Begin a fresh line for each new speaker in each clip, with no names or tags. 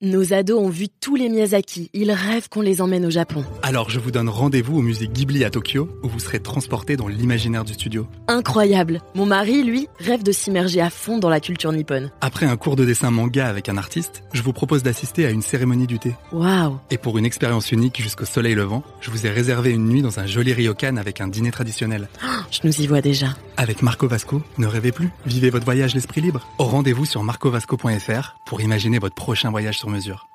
Nos ados ont vu tous les Miyazaki. Ils rêvent qu'on les emmène au Japon.
Alors je vous donne rendez-vous au musée Ghibli à Tokyo, où vous serez transportés dans l'imaginaire du studio.
Incroyable. Mon mari, lui, rêve de s'immerger à fond dans la culture nippone.
Après un cours de dessin manga avec un artiste, je vous propose d'assister à une cérémonie du thé.
Waouh.
Et pour une expérience unique jusqu'au soleil levant, je vous ai réservé une nuit dans un joli ryokan avec un dîner traditionnel.
Je nous y vois déjà.
Avec Marco Vasco, ne rêvez plus, vivez votre voyage l'esprit libre. Au rendez-vous sur marcovasco.fr pour imaginer votre prochain voyage sur mesure.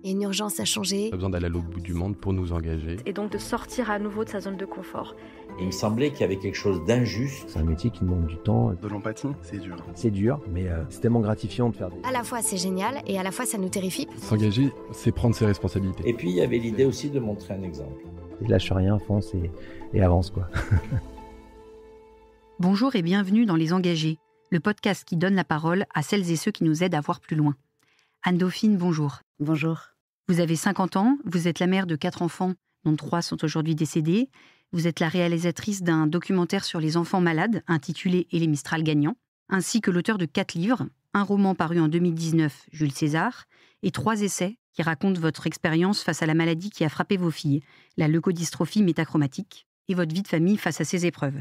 Il y a une urgence à changer.
On a besoin d'aller à l'autre bout du monde pour nous engager.
Et donc de sortir à nouveau de sa zone de confort.
Il me semblait qu'il y avait quelque chose d'injuste.
C'est un métier qui demande du temps.
De l'empathie, c'est dur.
C'est dur, mais c'est tellement gratifiant de faire des...
À la fois c'est génial et à la fois ça nous terrifie.
S'engager, c'est prendre ses responsabilités.
Et puis il y avait l'idée aussi de montrer un exemple.
Et lâche rien, fonce et avance quoi.
Bonjour et bienvenue dans Les Engagés, le podcast qui donne la parole à celles et ceux qui nous aident à voir plus loin. Anne-Dauphine, bonjour.
Bonjour.
Vous avez 50 ans, vous êtes la mère de 4 enfants, dont 3 sont aujourd'hui décédés. Vous êtes la réalisatrice d'un documentaire sur les enfants malades, intitulé « Et les Mistral gagnants », ainsi que l'auteur de 4 livres, un roman paru en 2019, Jules César, et 3 essais qui racontent votre expérience face à la maladie qui a frappé vos filles, la leucodystrophie métachromatique, et votre vie de famille face à ces épreuves.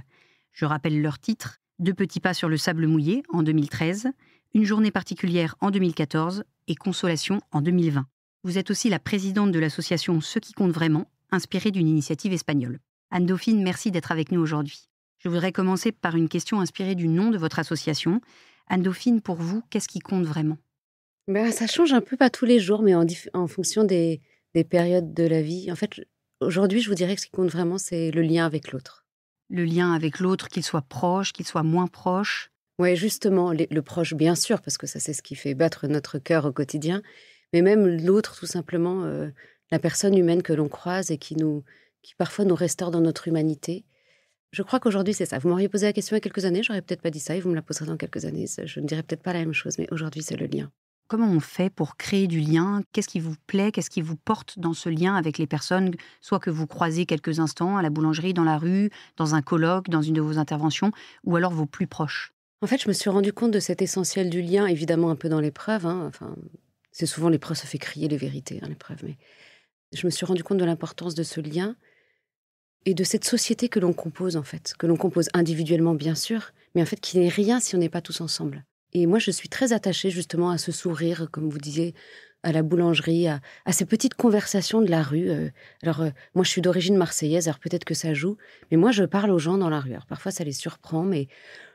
Je rappelle leurs titres, 2 petits pas sur le sable mouillé en 2013, Une journée particulière en 2014 et Consolation en 2020. Vous êtes aussi la présidente de l'association Ceux qui comptent vraiment, inspirée d'une initiative espagnole. Anne-Dauphine, merci d'être avec nous aujourd'hui. Je voudrais commencer par une question inspirée du nom de votre association. Anne-Dauphine, pour vous, qu'est-ce qui compte vraiment ?
Ça change un peu, pas tous les jours, mais en fonction des périodes de la vie. En fait, aujourd'hui, je vous dirais que ce qui compte vraiment, c'est le lien avec l'autre.
Le lien avec l'autre, qu'il soit proche, qu'il soit moins proche ?
Oui, justement, le proche, bien sûr, parce que ça, c'est ce qui fait battre notre cœur au quotidien. Mais même l'autre, tout simplement, la personne humaine que l'on croise et qui parfois nous restaure dans notre humanité. Je crois qu'aujourd'hui, c'est ça. Vous m'auriez posé la question il y a quelques années, j'aurais peut-être pas dit ça, et vous me la poserez dans quelques années. Je ne dirais peut-être pas la même chose, mais aujourd'hui, c'est le lien.
Comment on fait pour créer du lien ? Qu'est-ce qui vous plaît ? Qu'est-ce qui vous porte dans ce lien avec les personnes, soit que vous croisez quelques instants à la boulangerie, dans la rue, dans un colloque, dans une de vos interventions, ou alors vos plus proches ?
En fait, je me suis rendu compte de cet essentiel du lien, évidemment un peu dans l'épreuve. C'est souvent l'épreuve, ça fait crier les vérités, l'épreuve. Mais je me suis rendu compte de l'importance de ce lien et de cette société que l'on compose, en fait. Que l'on compose individuellement, bien sûr, mais en fait, qui n'est rien si on n'est pas tous ensemble. Et moi, je suis très attachée, justement, à ce sourire, comme vous disiez, à la boulangerie, à ces petites conversations de la rue. Moi, je suis d'origine marseillaise, alors peut-être que ça joue, mais moi, je parle aux gens dans la rue. Alors, parfois, ça les surprend, mais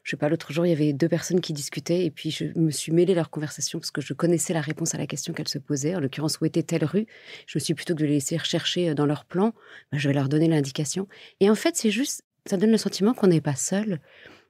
je sais pas, l'autre jour, il y avait 2 personnes qui discutaient, et puis je me suis mêlée leur conversation parce que je connaissais la réponse à la question qu'elles se posaient, en l'occurrence, où était telle rue. Je me suis plutôt que de les laisser rechercher dans leur plan, je vais leur donner l'indication. Et en fait, c'est juste, ça donne le sentiment qu'on n'est pas seul,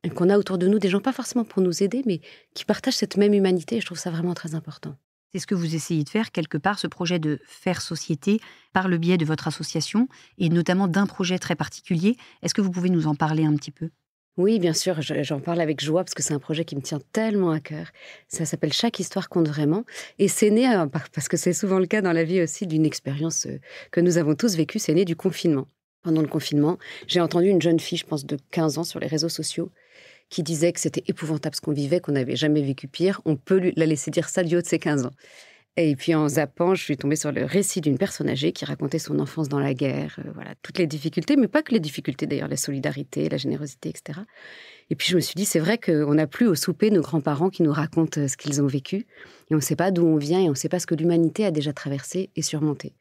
et qu'on a autour de nous des gens, pas forcément pour nous aider, mais qui partagent cette même humanité, et je trouve ça vraiment très important.
C'est ce que vous essayez de faire, quelque part, ce projet de faire société par le biais de votre association et notamment d'un projet très particulier. Est-ce que vous pouvez nous en parler un petit peu ?
Oui, bien sûr, j'en parle avec joie parce que c'est un projet qui me tient tellement à cœur. Ça s'appelle « Chaque histoire compte vraiment » et c'est né, parce que c'est souvent le cas dans la vie aussi, d'une expérience que nous avons tous vécue, c'est né du confinement. Pendant le confinement, j'ai entendu une jeune fille, je pense de 15 ans, sur les réseaux sociaux, qui disait que c'était épouvantable ce qu'on vivait, qu'on n'avait jamais vécu pire. On peut la laisser dire ça du haut de ses 15 ans. Et puis en zappant, je suis tombée sur le récit d'une personne âgée qui racontait son enfance dans la guerre, toutes les difficultés, mais pas que les difficultés d'ailleurs, la solidarité, la générosité, etc. Et puis je me suis dit, c'est vrai qu'on n'a plus au souper nos grands-parents qui nous racontent ce qu'ils ont vécu, et on ne sait pas d'où on vient, et on ne sait pas ce que l'humanité a déjà traversé et surmonté.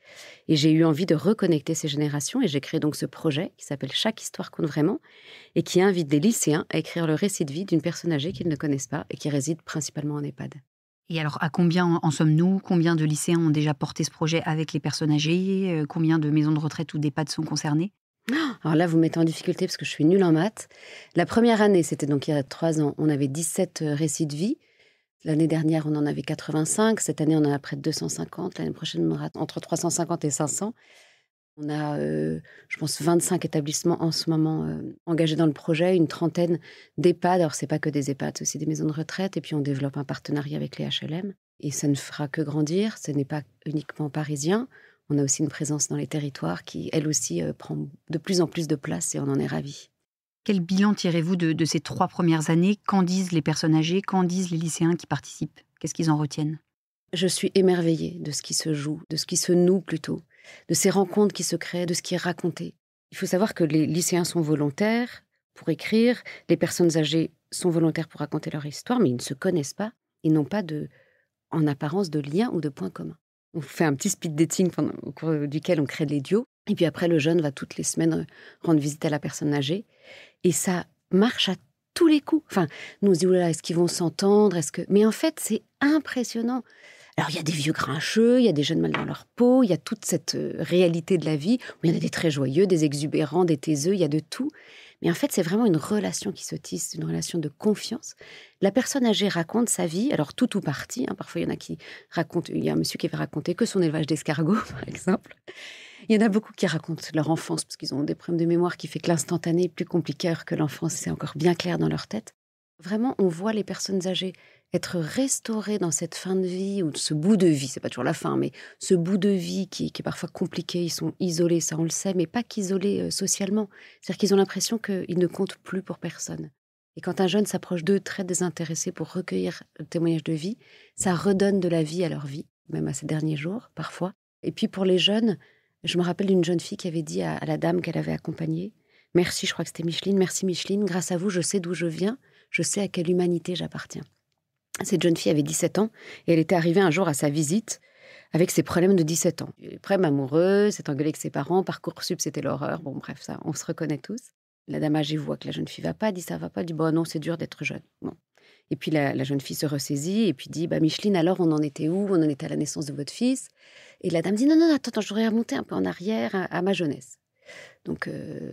Et j'ai eu envie de reconnecter ces générations, et j'ai créé donc ce projet qui s'appelle « Chaque histoire compte vraiment », et qui invite des lycéens à écrire le récit de vie d'une personne âgée qu'ils ne connaissent pas, et qui réside principalement en EHPAD.
Et alors, à combien en sommes-nous ? Combien de lycéens ont déjà porté ce projet avec les personnes âgées ? Combien de maisons de retraite ou d'EHPAD sont concernées ?
Alors là, vous me mettez en difficulté parce que je suis nulle en maths. La première année, c'était donc il y a 3 ans, on avait 17 récits de vie. L'année dernière, on en avait 85. Cette année, on en a près de 250. L'année prochaine, on aura entre 350 et 500. On a, je pense, 25 établissements en ce moment engagés dans le projet, une trentaine d'EHPAD. Alors, ce n'est pas que des EHPAD, c'est aussi des maisons de retraite. Et puis, on développe un partenariat avec les HLM. Et ça ne fera que grandir. Ce n'est pas uniquement parisien. On a aussi une présence dans les territoires qui, elle aussi, prend de plus en plus de place et on en est ravis.
Quel bilan tirez-vous de ces 3 premières années? Qu'en disent les personnes âgées? Qu'en disent les lycéens qui participent? Qu'est-ce qu'ils en retiennent?
Je suis émerveillée de ce qui se joue, de ce qui se noue plutôt, de ces rencontres qui se créent, de ce qui est raconté. Il faut savoir que les lycéens sont volontaires pour écrire, les personnes âgées sont volontaires pour raconter leur histoire, mais ils ne se connaissent pas, ils n'ont pas en apparence de lien ou de points communs. On fait un petit speed dating au cours duquel on crée des duos, et puis après le jeune va toutes les semaines rendre visite à la personne âgée, et ça marche à tous les coups. Enfin, nous on se dit, oulala, est-ce qu'ils vont s'entendre? Mais en fait, c'est impressionnant. Alors, il y a des vieux grincheux, il y a des jeunes mal dans leur peau, il y a toute cette réalité de la vie, où il y en a des très joyeux, des exubérants, des taiseux, il y a de tout. Mais en fait, c'est vraiment une relation qui se tisse, une relation de confiance. La personne âgée raconte sa vie, alors tout ou partie. Parfois, il y en a qui racontent, il y a un monsieur qui va raconter que son élevage d'escargots, par exemple. Il y en a beaucoup qui racontent leur enfance, parce qu'ils ont des problèmes de mémoire qui fait que l'instantané est plus compliqué que l'enfance, c'est encore bien clair dans leur tête. Vraiment, on voit les personnes âgées être restaurées dans cette fin de vie, ou ce bout de vie, c'est pas toujours la fin, mais ce bout de vie qui est parfois compliqué. Ils sont isolés, ça on le sait, mais pas qu'isolés socialement. C'est-à-dire qu'ils ont l'impression qu'ils ne comptent plus pour personne. Et quand un jeune s'approche d'eux très désintéressé pour recueillir le témoignage de vie, ça redonne de la vie à leur vie, même à ces derniers jours, parfois. Et puis pour les jeunes, je me rappelle d'une jeune fille qui avait dit à la dame qu'elle avait accompagnée, « Merci, je crois que c'était Micheline, merci Micheline, grâce à vous, je sais d'où je viens, je sais à quelle humanité j'appartiens. » Cette jeune fille avait 17 ans et elle était arrivée un jour à sa visite avec ses problèmes de 17 ans. Les problèmes amoureux, s'est engueulée avec ses parents, Parcoursup, c'était l'horreur. Bon, bref, ça, on se reconnaît tous. La dame âgée voit que la jeune fille va pas, dit ça va pas, dit bon, non, c'est dur d'être jeune. Bon. Et puis la jeune fille se ressaisit et puis dit Micheline, alors on en était où? On en était à la naissance de votre fils? Et la dame dit non, attends, je voudrais remonter un peu en arrière à ma jeunesse. Donc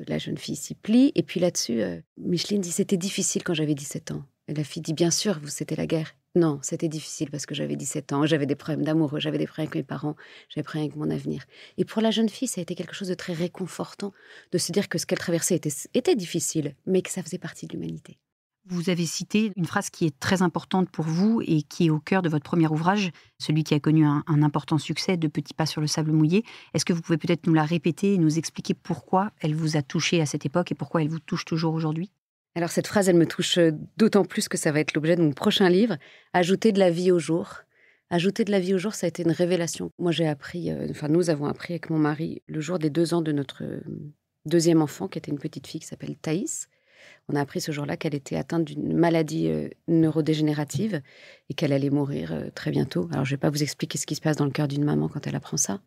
la jeune fille s'y plie et puis là-dessus, Micheline dit c'était difficile quand j'avais 17 ans. Et la fille dit, bien sûr, c'était la guerre. Non, c'était difficile parce que j'avais 17 ans, j'avais des problèmes d'amoureux, j'avais des problèmes avec mes parents, j'avais des problèmes avec mon avenir. Et pour la jeune fille, ça a été quelque chose de très réconfortant de se dire que ce qu'elle traversait était difficile, mais que ça faisait partie de l'humanité.
Vous avez cité une phrase qui est très importante pour vous et qui est au cœur de votre premier ouvrage, celui qui a connu un important succès, de Petits pas sur le sable mouillé. Est-ce que vous pouvez peut-être nous la répéter et nous expliquer pourquoi elle vous a touché à cette époque et pourquoi elle vous touche toujours aujourd'hui ?
Alors cette phrase, elle me touche d'autant plus que ça va être l'objet de mon prochain livre, « Ajouter de la vie au jour ». Ajouter de la vie au jour, ça a été une révélation. Moi, nous avons appris avec mon mari le jour des 2 ans de notre deuxième enfant, qui était une petite fille qui s'appelle Thaïs. On a appris ce jour-là qu'elle était atteinte d'une maladie neurodégénérative et qu'elle allait mourir très bientôt. Alors, je ne vais pas vous expliquer ce qui se passe dans le cœur d'une maman quand elle apprend ça,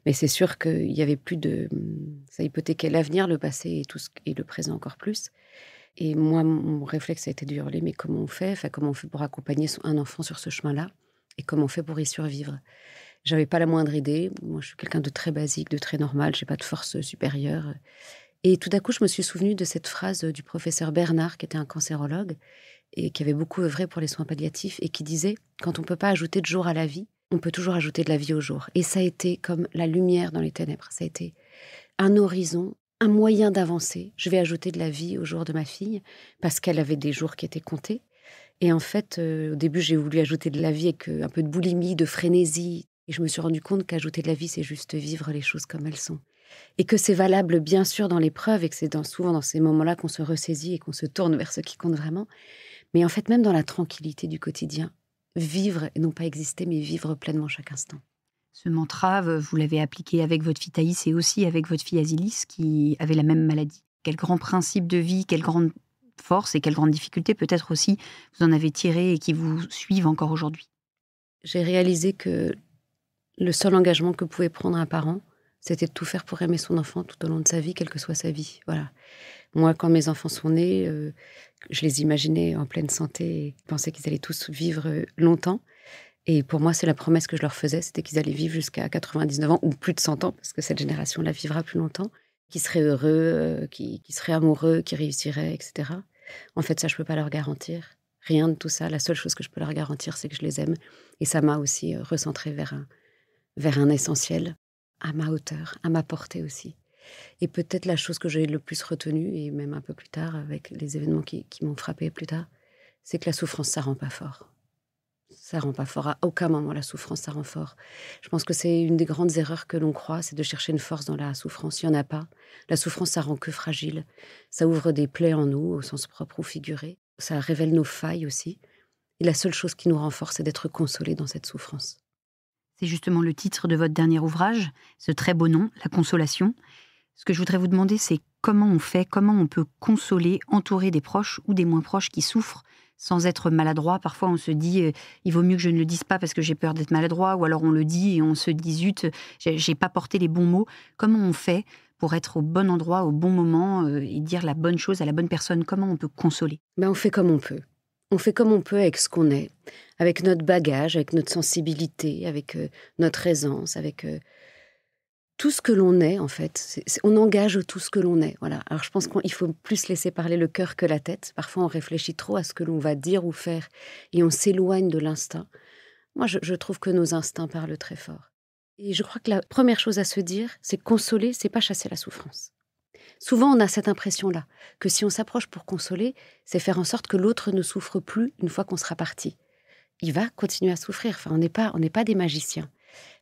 mais c'est sûr qu'il y avait plus de... Ça hypothéquait l'avenir, le passé et le présent encore plus. Et moi, mon réflexe a été de hurler, mais comment on fait? Comment on fait pour accompagner un enfant sur ce chemin-là? Et comment on fait pour y survivre? J'avais pas la moindre idée. Moi, je suis quelqu'un de très basique, de très normal. J'ai pas de force supérieure. Et tout d'un coup, je me suis souvenue de cette phrase du professeur Bernard, qui était un cancérologue et qui avait beaucoup œuvré pour les soins palliatifs et qui disait « Quand on peut pas ajouter de jour à la vie, on peut toujours ajouter de la vie au jour. » Et ça a été comme la lumière dans les ténèbres. Ça a été un horizon, un moyen d'avancer. Je vais ajouter de la vie au jour de ma fille parce qu'elle avait des jours qui étaient comptés. Et en fait, au début, j'ai voulu ajouter de la vie avec un peu de boulimie, de frénésie. Et je me suis rendu compte qu'ajouter de la vie, c'est juste vivre les choses comme elles sont. Et que c'est valable, bien sûr, dans l'épreuve et que c'est souvent dans ces moments-là qu'on se ressaisit et qu'on se tourne vers ce qui compte vraiment. Mais en fait, même dans la tranquillité du quotidien, vivre, et non pas exister, mais vivre pleinement chaque instant.
Ce mantra, vous l'avez appliqué avec votre fille Thaïs et aussi avec votre fille Azilis, qui avait la même maladie. Quel grand principe de vie, quelle grande force et quelle grande difficulté peut-être aussi vous en avez tiré et qui vous suivent encore aujourd'hui.
J'ai réalisé que le seul engagement que pouvait prendre un parent, c'était de tout faire pour aimer son enfant tout au long de sa vie, quelle que soit sa vie. Voilà. Moi, quand mes enfants sont nés, je les imaginais en pleine santé et pensais qu'ils allaient tous vivre longtemps. Et pour moi, c'est la promesse que je leur faisais, c'était qu'ils allaient vivre jusqu'à 99 ans ou plus de 100 ans, parce que cette génération-là vivra plus longtemps, qu'ils seraient heureux, qu'ils seraient amoureux, qu'ils réussiraient, etc. En fait, ça, je ne peux pas leur garantir. Rien de tout ça. La seule chose que je peux leur garantir, c'est que je les aime. Et ça m'a aussi recentré vers un essentiel, à ma hauteur, à ma portée aussi. Et peut-être la chose que j'ai le plus retenue, et même un peu plus tard, avec les événements qui m'ont frappée plus tard, c'est que la souffrance, ça rend pas fort. Ça rend pas fort. À aucun moment, la souffrance, ça rend fort. Je pense que c'est une des grandes erreurs que l'on croit, c'est de chercher une force dans la souffrance. Il n'y en a pas. La souffrance, ça rend que fragile. Ça ouvre des plaies en nous, au sens propre ou figuré. Ça révèle nos failles aussi. Et la seule chose qui nous rend fort, c'est d'être consolés dans cette souffrance.
C'est justement le titre de votre dernier ouvrage, ce très beau nom, La Consolation. Ce que je voudrais vous demander, c'est comment on peut consoler, entourer des proches ou des moins proches qui souffrent sans être maladroit. Parfois, on se dit, il vaut mieux que je ne le dise pas parce que j'ai peur d'être maladroit, ou alors on le dit et on se dit, zut, j'ai pas porté les bons mots. Comment on fait pour être au bon endroit, au bon moment et dire la bonne chose à la bonne personne? Comment on peut consoler?
On fait comme on peut. On fait comme on peut avec ce qu'on est, avec notre bagage, avec notre sensibilité, avec notre aisance, avec tout ce que l'on est, en fait. On engage tout ce que l'on est. Voilà. Alors, je pense qu'il faut plus laisser parler le cœur que la tête. Parfois, on réfléchit trop à ce que l'on va dire ou faire et on s'éloigne de l'instinct. Moi, je trouve que nos instincts parlent très fort. Et je crois que la première chose à se dire, c'est consoler, c'est pas chasser la souffrance. Souvent, on a cette impression-là, que si on s'approche pour consoler, c'est faire en sorte que l'autre ne souffre plus une fois qu'on sera parti. Il va continuer à souffrir. Enfin, on n'est pas des magiciens.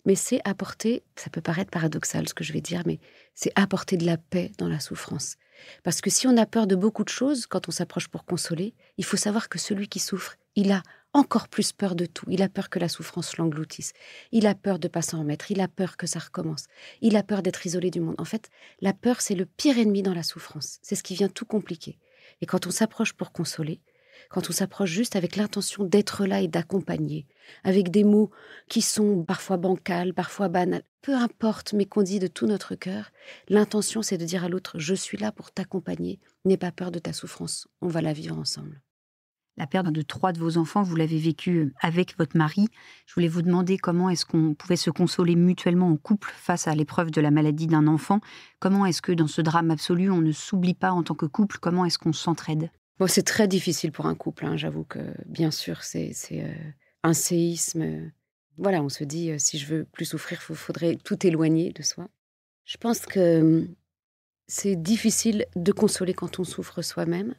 Mais c'est apporter, ça peut paraître paradoxal ce que je vais dire, mais c'est apporter de la paix dans la souffrance. Parce que si on a peur de beaucoup de choses, quand on s'approche pour consoler, il faut savoir que celui qui souffre, il a encore plus peur de tout. Il a peur que la souffrance l'engloutisse. Il a peur de ne pas s'en remettre. Il a peur que ça recommence. Il a peur d'être isolé du monde. En fait, la peur, c'est le pire ennemi dans la souffrance. C'est ce qui vient tout compliquer. Et quand on s'approche pour consoler, quand on s'approche juste avec l'intention d'être là et d'accompagner, avec des mots qui sont parfois bancals, parfois banals, peu importe, mais qu'on dit de tout notre cœur, l'intention, c'est de dire à l'autre « je suis là pour t'accompagner, n'aie pas peur de ta souffrance, on va la vivre ensemble ».
La perte de 3 de vos enfants, vous l'avez vécu avec votre mari. Je voulais vous demander comment est-ce qu'on pouvait se consoler mutuellement en couple face à l'épreuve de la maladie d'un enfant. Comment est-ce que dans ce drame absolu, on ne s'oublie pas en tant que couple? Comment est-ce qu'on s'entraide?
C'est très difficile pour un couple. J'avoue que, bien sûr, c'est un séisme. Voilà, on se dit, si je veux plus souffrir, il faudrait tout éloigner de soi. Je pense que c'est difficile de consoler quand on souffre soi-même.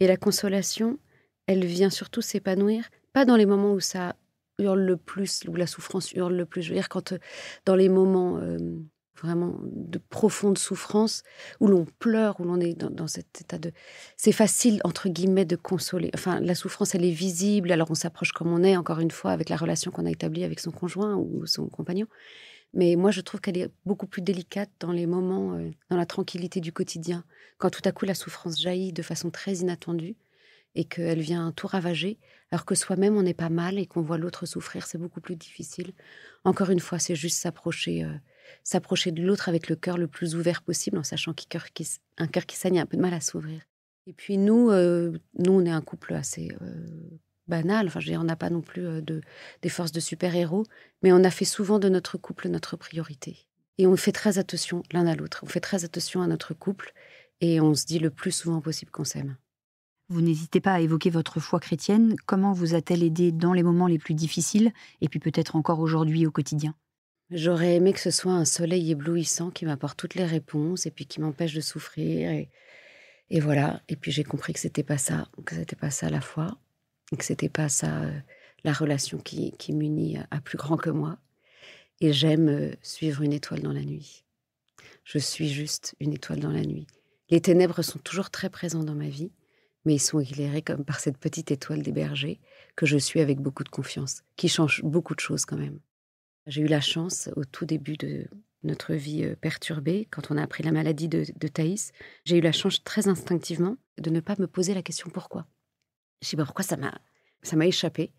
Et la consolation, elle vient surtout s'épanouir, pas dans les moments où ça hurle le plus, où la souffrance hurle le plus. Je veux dire, dans les moments vraiment de profonde souffrance, où l'on pleure, où l'on est dans cet état de... C'est facile, entre guillemets, de consoler. Enfin, la souffrance, elle est visible, alors on s'approche comme on est, encore une fois, avec la relation qu'on a établie avec son conjoint ou son compagnon. Mais moi, je trouve qu'elle est beaucoup plus délicate dans les moments, dans la tranquillité du quotidien, quand tout à coup la souffrance jaillit de façon très inattendue, et qu'elle vient tout ravager, alors que soi-même, on n'est pas mal et qu'on voit l'autre souffrir, c'est beaucoup plus difficile. Encore une fois, c'est juste s'approcher de l'autre avec le cœur le plus ouvert possible, en sachant qu'un cœur qui saigne a un peu de mal à s'ouvrir. Et puis nous, on est un couple assez banal. Enfin, je veux dire, on n'a pas non plus des forces de super-héros, mais on a fait souvent de notre couple notre priorité. Et on fait très attention l'un à l'autre. On fait très attention à notre couple et on se dit le plus souvent possible qu'on s'aime.
Vous n'hésitez pas à évoquer votre foi chrétienne. Comment vous a-t-elle aidé dans les moments les plus difficiles et puis peut-être encore aujourd'hui au quotidien?
J'aurais aimé que ce soit un soleil éblouissant qui m'apporte toutes les réponses et puis qui m'empêche de souffrir. Et voilà. Et puis j'ai compris que c'était pas ça la foi, et que c'était pas ça la relation qui m'unit à plus grand que moi. Et j'aime suivre une étoile dans la nuit. Je suis juste une étoile dans la nuit. Les ténèbres sont toujours très présents dans ma vie, mais ils sont éclairés comme par cette petite étoile des bergers que je suis avec beaucoup de confiance, qui change beaucoup de choses quand même. J'ai eu la chance, au tout début de notre vie perturbée, quand on a appris la maladie de Thaïs, j'ai eu la chance très instinctivement de ne pas me poser la question pourquoi. Je ne sais pas pourquoi ça m'a échappé.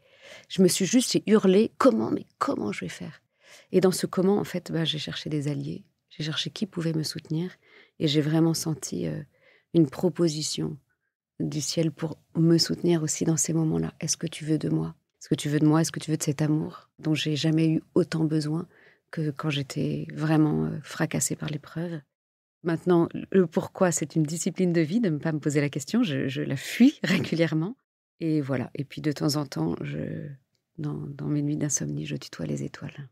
J'ai hurlé comment je vais faire? Et dans ce comment, en fait, j'ai cherché des alliés, j'ai cherché qui pouvait me soutenir et j'ai vraiment senti une proposition du ciel pour me soutenir aussi dans ces moments-là. Est-ce que tu veux de moi? Est-ce que tu veux de moi? Est-ce que tu veux de cet amour dont j'ai jamais eu autant besoin que quand j'étais vraiment fracassée par l'épreuve? Maintenant, le pourquoi, c'est une discipline de vie de ne pas me poser la question. Je la fuis régulièrement. Et voilà. Et puis de temps en temps, dans mes nuits d'insomnie, je tutoie les étoiles.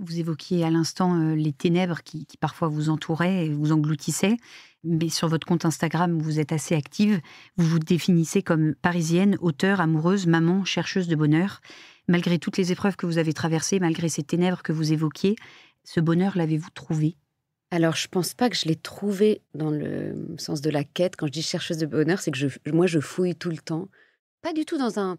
Vous évoquiez à l'instant les ténèbres qui parfois vous entouraient et vous engloutissaient. Mais sur votre compte Instagram, vous êtes assez active. Vous vous définissez comme parisienne, auteure, amoureuse, maman, chercheuse de bonheur. Malgré toutes les épreuves que vous avez traversées, malgré ces ténèbres que vous évoquiez, ce bonheur, l'avez-vous trouvé ?
Alors, je pense pas que je l'ai trouvé dans le sens de la quête. Quand je dis chercheuse de bonheur, c'est que moi, je fouille tout le temps. Pas du tout dans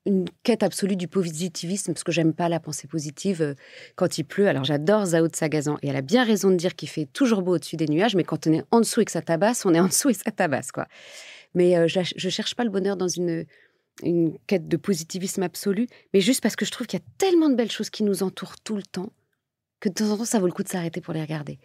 une quête absolue du positivisme, parce que j'aime pas la pensée positive quand il pleut. Alors, j'adore Zao de Sagazan, et elle a bien raison de dire qu'il fait toujours beau au-dessus des nuages, mais quand on est en dessous et que ça tabasse, on est en dessous et ça tabasse, quoi. Mais je cherche pas le bonheur dans une quête de positivisme absolu, mais juste parce que je trouve qu'il y a tellement de belles choses qui nous entourent tout le temps, que de temps en temps, ça vaut le coup de s'arrêter pour les regarder.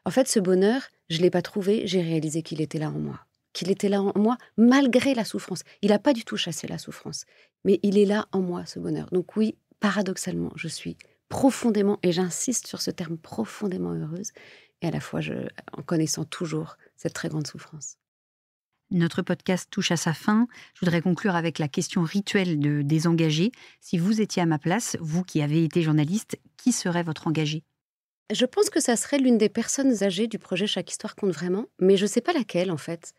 En fait, ce bonheur, je ne l'ai pas trouvé, j'ai réalisé qu'il était là en moi. Qu'il était là en moi, malgré la souffrance. Il n'a pas du tout chassé la souffrance, mais il est là en moi, ce bonheur. Donc oui, paradoxalement, je suis profondément, et j'insiste sur ce terme, profondément heureuse, et à la fois en connaissant toujours cette très grande souffrance.
Notre podcast touche à sa fin. Je voudrais conclure avec la question rituelle des engagés. Si vous étiez à ma place, vous qui avez été journaliste, qui serait votre engagé ?
Je pense que ça serait l'une des personnes âgées du projet Chaque Histoire compte vraiment, mais je ne sais pas laquelle en fait,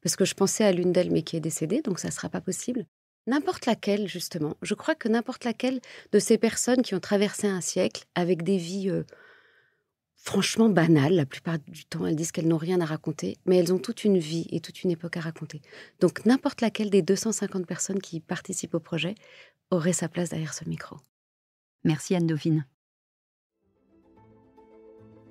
parce que je pensais à l'une d'elles mais qui est décédée, donc ça ne sera pas possible. N'importe laquelle, justement. Je crois que n'importe laquelle de ces personnes qui ont traversé un siècle avec des vies franchement banales. La plupart du temps, elles disent qu'elles n'ont rien à raconter, mais elles ont toute une vie et toute une époque à raconter. Donc n'importe laquelle des 250 personnes qui participent au projet aurait sa place derrière ce micro.
Merci Anne Dauphine.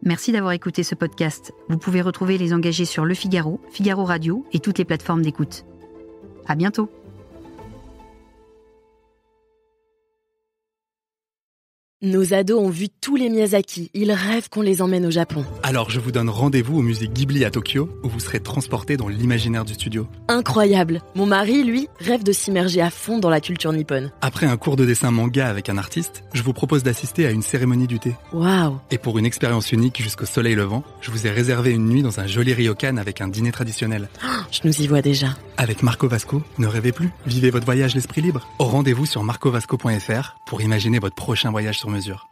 Merci d'avoir écouté ce podcast. Vous pouvez retrouver Les Engagés sur Le Figaro, Figaro Radio et toutes les plateformes d'écoute. À bientôt.
Nos ados ont vu tous les Miyazaki. Ils rêvent qu'on les emmène au Japon.
Alors je vous donne rendez-vous au musée Ghibli à Tokyo, où vous serez transportés dans l'imaginaire du studio.
Incroyable. Mon mari, lui, rêve de s'immerger à fond dans la culture nippone.
Après un cours de dessin manga avec un artiste, je vous propose d'assister à une cérémonie du thé.
Waouh.
Et pour une expérience unique jusqu'au soleil levant, je vous ai réservé une nuit dans un joli ryokan avec un dîner traditionnel.
Je nous y vois déjà.
Avec Marco Vasco, ne rêvez plus, vivez votre voyage l'esprit libre. Au rendez-vous sur marcovasco.fr pour imaginer votre prochain voyage sur mesure.